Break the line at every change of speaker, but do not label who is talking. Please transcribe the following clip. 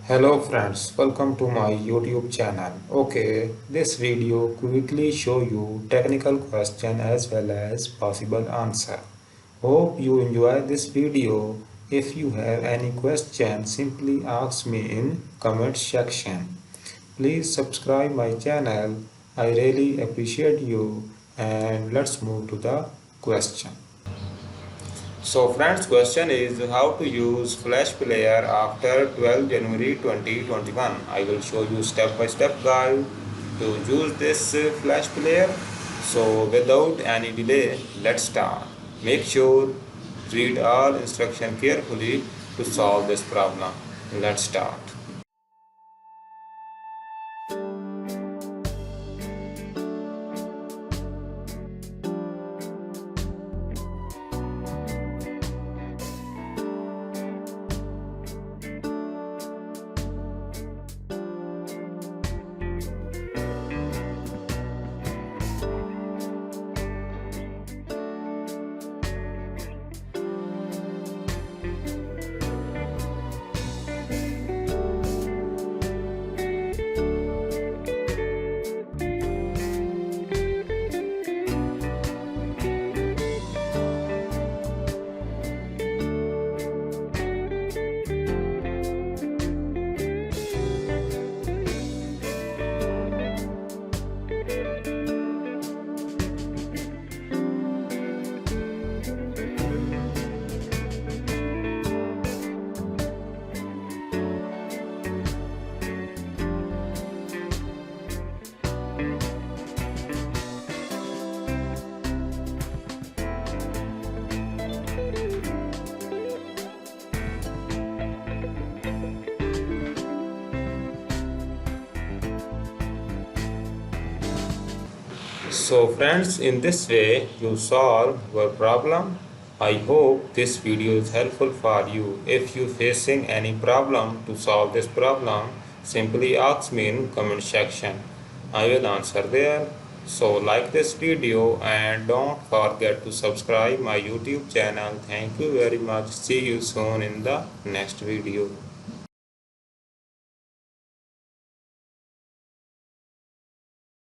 Hello friends, welcome to my YouTube channel. Okay, this video quickly show you technical question as well as possible answer. Hope you enjoy this video. If you have any question, simply ask me in comment section. Please subscribe my channel. I really appreciate you and let's move to the question. So friends, question is how to use Flash Player after 12 January 2021. I will show you step by step guide to use this Flash Player. So without any delay, let's start. Make sure read all instruction carefully to solve this problem. Let's start. So friends, in this way you solve your problem. I hope this video is helpful for you. If you facing any problem to solve this problem, simply ask me in comment section. I will answer there. So like this video and don't forget to subscribe my YouTube channel. Thank you very much. See you soon in the next video.